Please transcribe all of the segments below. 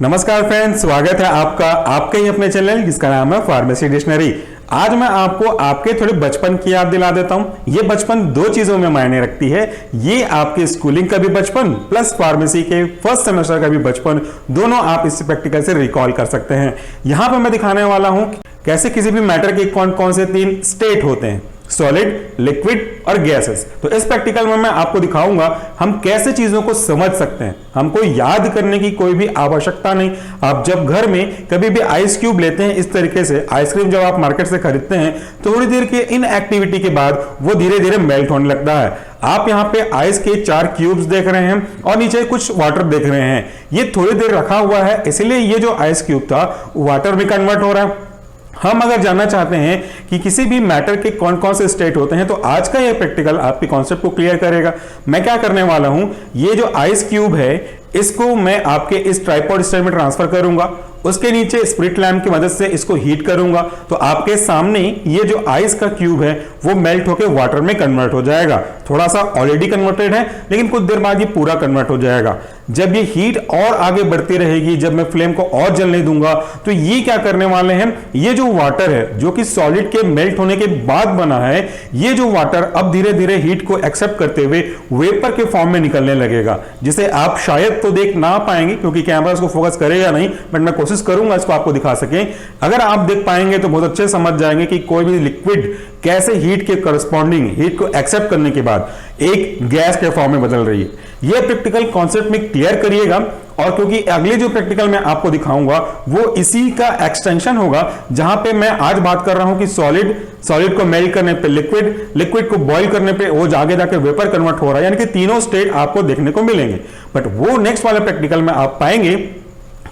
नमस्कार फ्रेंड्स, स्वागत है आपका आपके ही अपने चैनल जिसका नाम है फार्मेसी डिक्शनरी। आज मैं आपको आपके थोड़े बचपन की याद दिला देता हूं। ये बचपन दो चीजों में मायने रखती है। ये आपके स्कूलिंग का भी बचपन प्लस फार्मेसी के फर्स्ट सेमेस्टर का भी बचपन, दोनों आप इस प्रैक्टिकल से रिकॉल कर सकते हैं। यहां पर मैं दिखाने वाला हूं कैसे किसी भी मैटर के कौन कौन से तीन स्टेट होते हैं, सॉलिड, लिक्विड और गैसेस। तो इस प्रैक्टिकल में मैं आपको दिखाऊंगा हम कैसे चीजों को समझ सकते हैं। हमको याद करने की कोई भी आवश्यकता नहीं। आप जब घर में कभी भी आइस क्यूब लेते हैं, इस तरीके से आइसक्रीम जब आप मार्केट से खरीदते हैं, थोड़ी देर के इन एक्टिविटी के बाद वो धीरे धीरे मेल्ट होने लगता है। आप यहाँ पे आइस के 4 क्यूब्स देख रहे हैं और नीचे कुछ वाटर देख रहे हैं। ये थोड़ी देर रखा हुआ है, इसलिए ये जो आइस क्यूब था वाटर में कन्वर्ट हो रहा है। हम अगर जानना चाहते हैं कि किसी भी मैटर के कौन कौन से स्टेट होते हैं, तो आज का ये प्रैक्टिकल आपके कॉन्सेप्ट को क्लियर करेगा। मैं क्या करने वाला हूं, ये जो आइस क्यूब है इसको मैं आपके इस ट्राइपॉड स्टैंड में ट्रांसफर करूंगा, उसके नीचे स्प्रिट लैम्प की मदद से इसको हीट करूंगा, तो आपके सामने ये जो आइस का क्यूब है वो मेल्ट होकर वाटर में कन्वर्ट हो जाएगा। थोड़ा सा ऑलरेडी कन्वर्टेड है, लेकिन कुछ देर बाद ये पूरा कन्वर्ट हो जाएगा। जब ये हीट और आगे बढ़ती रहेगी, जब मैं फ्लेम को और जलने दूंगा, तो ये क्या करने वाले हैं, ये जो वाटर है जो कि सॉलिड के मेल्ट होने के बाद बना है, ये जो वाटर अब धीरे धीरे हीट को एक्सेप्ट करते हुए वेपर के फॉर्म में निकलने लगेगा, जिसे आप शायद तो देख ना पाएंगे क्योंकि कैमरा इसको फोकस करेगा नहीं, बट मैं कोशिश करूंगा इसको आपको दिखा सकें। अगर आप देख पाएंगे तो बहुत अच्छे समझ जाएंगे कि कोई भी लिक्विड कैसे हीट के करस्पॉन्डिंग, हीट को एक्सेप्ट करने के बाद एक गैस के फॉर्म में बदल रही है। यह प्रैक्टिकल कॉन्सेप्ट में क्लियर करिएगा, और क्योंकि अगले जो प्रैक्टिकल मैं आपको दिखाऊंगा वो इसी का एक्सटेंशन होगा, जहां पे मैं आज बात कर रहा हूं कि सॉलिड को मेल्ट करने पे लिक्विड को बॉईल करने पे वो आगे जाके वेपर कन्वर्ट हो रहा है, यानी कि तीनों स्टेट आपको देखने को मिलेंगे। बट वो नेक्स्ट वाले प्रैक्टिकल में आप पाएंगे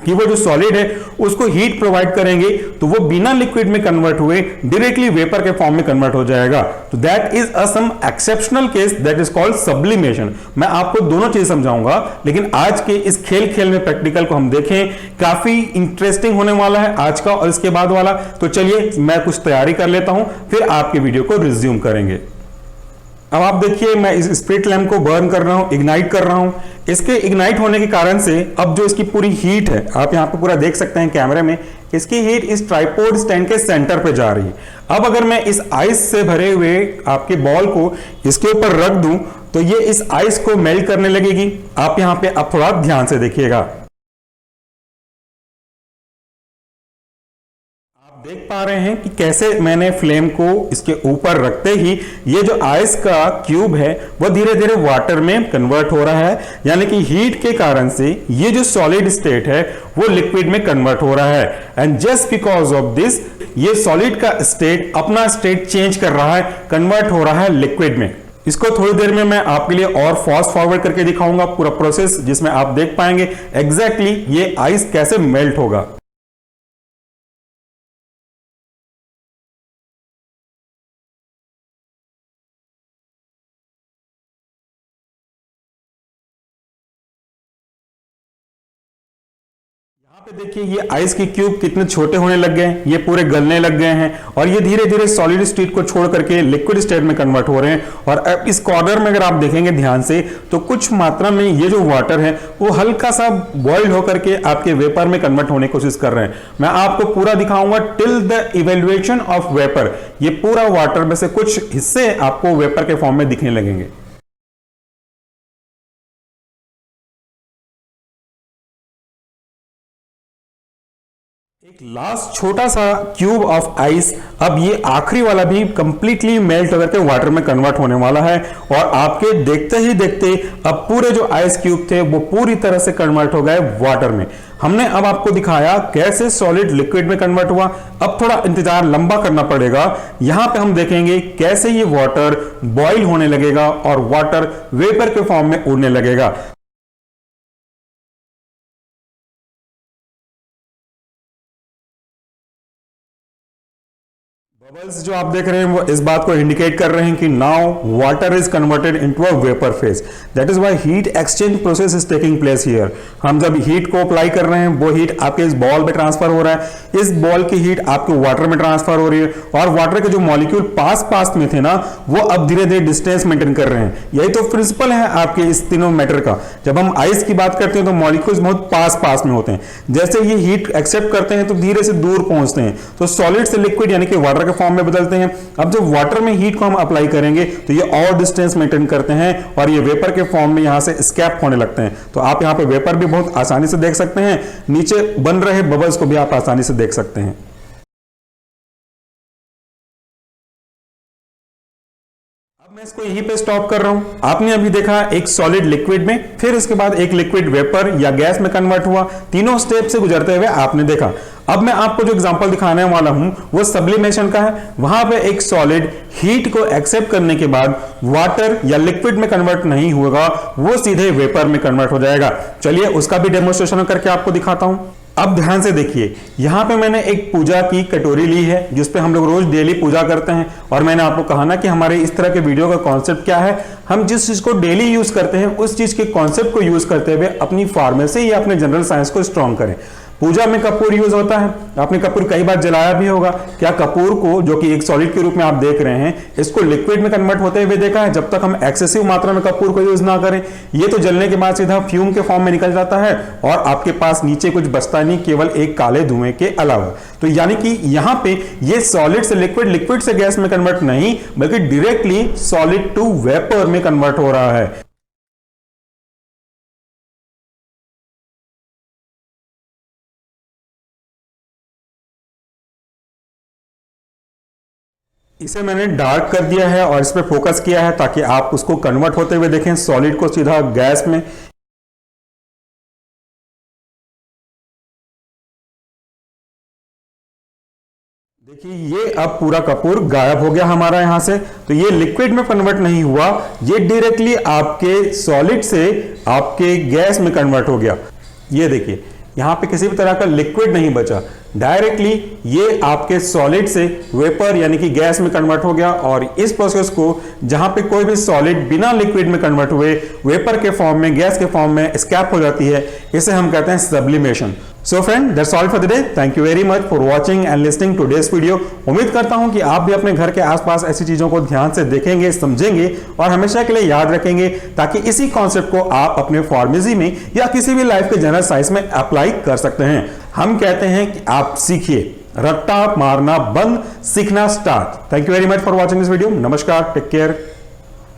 कि वो जो सॉलिड है उसको हीट प्रोवाइड करेंगे तो वो बिना लिक्विड में कन्वर्ट हुए डायरेक्टली वेपर के फॉर्म में कन्वर्ट हो जाएगा। तो that is a some exceptional case that is called sublimation. मैं आपको दोनों चीज समझाऊंगा, लेकिन आज के इस खेल में प्रैक्टिकल को हम देखें, काफी इंटरेस्टिंग होने वाला है आज का और इसके बाद वाला। तो चलिए मैं कुछ तैयारी कर लेता हूं, फिर आपके वीडियो को रिज्यूम करेंगे। अब आप देखिए, मैं इस स्प्रिट लैम्प को बर्न कर रहा हूं, इग्नाइट कर रहा हूं। इसके इग्नाइट होने के कारण से अब जो इसकी पूरी हीट है, आप यहां पे पूरा देख सकते हैं कैमरे में, इसकी हीट इस ट्राइपॉड स्टैंड के सेंटर पे जा रही है। अब अगर मैं इस आइस से भरे हुए आपके बॉल को इसके ऊपर रख दूं तो ये इस आइस को मेल्ट करने लगेगी। आप यहां पे अब थोड़ा ध्यान से देखिएगा, देख पा रहे हैं कि कैसे मैंने फ्लेम को इसके ऊपर रखते ही ये जो आइस का क्यूब है वो धीरे धीरे वाटर में कन्वर्ट हो रहा है, यानी कि हीट के कारण से ये जो सॉलिड स्टेट है वो लिक्विड में कन्वर्ट हो रहा है। And just because of this ये सॉलिड का स्टेट अपना स्टेट चेंज कर रहा है, कन्वर्ट हो रहा है लिक्विड में। इसको थोड़ी देर में मैं आपके लिए और फास्ट फॉरवर्ड करके दिखाऊंगा पूरा प्रोसेस, जिसमें आप देख पाएंगे एग्जैक्टली ये आइस कैसे मेल्ट होगा। यहाँ पे देखिए ये आइस के क्यूब कितने छोटे होने लग गए हैं, ये पूरे गलने लग गए हैं और ये धीरे धीरे सॉलिड स्टेट को छोड़ करके लिक्विड स्टेट में कन्वर्ट हो रहे हैं। और अब इस कॉर्नर में अगर आप देखेंगे ध्यान से तो कुछ मात्रा में ये जो वाटर है वो हल्का सा बॉइल्ड होकर के आपके वेपर में कन्वर्ट होने की कोशिश कर रहे हैं। मैं आपको पूरा दिखाऊंगा till the evaluation of vapour. ये पूरा वाटर में से कुछ हिस्से आपको वेपर के फॉर्म में दिखने लगेंगे। एक लास्ट छोटा सा क्यूब ऑफ आइस, अब ये आखिरी वाला भी कंप्लीटली मेल्ट होकर के वाटर में कन्वर्ट होने वाला है। और आपके देखते ही देखते अब पूरे जो आइस क्यूब थे वो पूरी तरह से कन्वर्ट हो गए वाटर में। हमने अब आपको दिखाया कैसे सॉलिड लिक्विड में कन्वर्ट हुआ। अब थोड़ा इंतजार लंबा करना पड़ेगा। यहां पे हम देखेंगे कैसे ये वाटर बॉईल होने लगेगा और वाटर वेपर के फॉर्म में उड़ने लगेगा। बबल्स जो आप देख रहे हैं वो इस बात को इंडिकेट कर रहे हैं कि now water is converted into a vapour phase. That is why heat exchange process is taking place here. हम जब हीट को अप्लाई कर रहे हैं वो हीट आपके इस बॉल में ट्रांसफर हो रहा है, इस बॉल की हीट आपके वाटर में ट्रांसफर हो रही है और वाटर के जो मॉलिक्यूल पास पास में थे ना वो अब धीरे धीरे डिस्टेंस मेंटेन कर रहे हैं। यही तो प्रिंसिपल है आपके इस तीनों मैटर का। जब हम आइस की बात करते हैं तो मॉलिक्यूल्स बहुत पास पास में होते हैं, जैसे ये हीट एक्सेप्ट करते हैं तो धीरे से दूर पहुंचते हैं, तो सॉलिड से लिक्विड यानी कि वाटर के फॉर्म में बदलते हैं। अब जब वाटर में हीट को हम अप्लाई करेंगे तो ये और डिस्टेंस मेंटेन करते हैं और ये वेपर के फॉर्म में यहां से स्कैप होने लगते हैं। तो आप यहां पे वेपर भी बहुत आसानी से देख सकते हैं, नीचे बन रहे बबल्स को भी आप आसानी से देख सकते हैं। अब मैं इसको यहीं पे स्टॉप कर रहा हूं। आपने अभी देखा एक सॉलिड लिक्विड में, फिर इसके बाद एक लिक्विड वेपर या गैस में कन्वर्ट हुआ, तीनों स्टेप से गुजरते हुए आपने देखा। अब मैं आपको जो एग्जांपल दिखाने वाला हूं वो सब्लिमेशन का है। वहां पे एक सॉलिड हीट को एक्सेप्ट करने के बाद वाटर या लिक्विड में कन्वर्ट नहीं होगा, वो सीधे वेपर में कन्वर्ट हो जाएगा। चलिए उसका भी डेमोन्स्ट्रेशन करके आपको दिखाता हूं। अब ध्यान से देखिए, यहां पे मैंने एक पूजा की कटोरी ली है जिस पे हम लोग रोज डेली पूजा करते हैं, और मैंने आपको कहा ना कि हमारे इस तरह के वीडियो का कॉन्सेप्ट क्या है, हम जिस चीज को डेली यूज करते हैं उस चीज के कॉन्सेप्ट को यूज करते हुए अपनी फार्मेसी या अपने जनरल साइंस को स्ट्रॉन्ग करें। पूजा में कपूर यूज होता है, आपने कपूर कई बार जलाया भी होगा। क्या कपूर को, जो कि एक सॉलिड के रूप में आप देख रहे हैं, इसको लिक्विड में कन्वर्ट होते हुए देखा है? जब तक हम एक्सेसिव मात्रा में कपूर को यूज ना करें, ये तो जलने के बाद सीधा फ्यूम के फॉर्म में निकल जाता है और आपके पास नीचे कुछ बचता नहीं, केवल एक काले धुएं के अलावा। तो यानी कि यहां पे ये सॉलिड से लिक्विड, लिक्विड से गैस में कन्वर्ट नहीं, बल्कि डायरेक्टली सॉलिड टू वेपर में कन्वर्ट हो रहा है। इसे मैंने डार्क कर दिया है और इस पे फोकस किया है ताकि आप उसको कन्वर्ट होते हुए देखें, सॉलिड को सीधा गैस में। देखिए ये अब पूरा कपूर गायब हो गया हमारा यहां से। तो ये लिक्विड में कन्वर्ट नहीं हुआ, ये डायरेक्टली आपके सॉलिड से आपके गैस में कन्वर्ट हो गया। ये देखिए यहां पे किसी भी तरह का लिक्विड नहीं बचा, डायरेक्टली ये आपके सॉलिड से वेपर यानी कि गैस में कन्वर्ट हो गया। और इस प्रोसेस को, जहां पे कोई भी सॉलिड बिना लिक्विड में कन्वर्ट हुए वेपर के फॉर्म में, गैस के फॉर्म में स्कैप हो जाती है, इसे हम कहते हैं sublimation. So friend, that's all for the day. Thank you very much for watching and listening today's video. उम्मीद करता हूं कि आप भी अपने घर के आसपास ऐसी चीजों को ध्यान से देखेंगे, समझेंगे और हमेशा के लिए याद रखेंगे, ताकि इसी कॉन्सेप्ट को आप अपने फार्मेसी में या किसी भी लाइफ के जनरल साइंस में अप्लाई कर सकते हैं। हम कहते हैं कि आप सीखिए, रट्टा मारना बंद, सीखना start. Thank you very much for watching this video. नमस्कार, टेक केयर।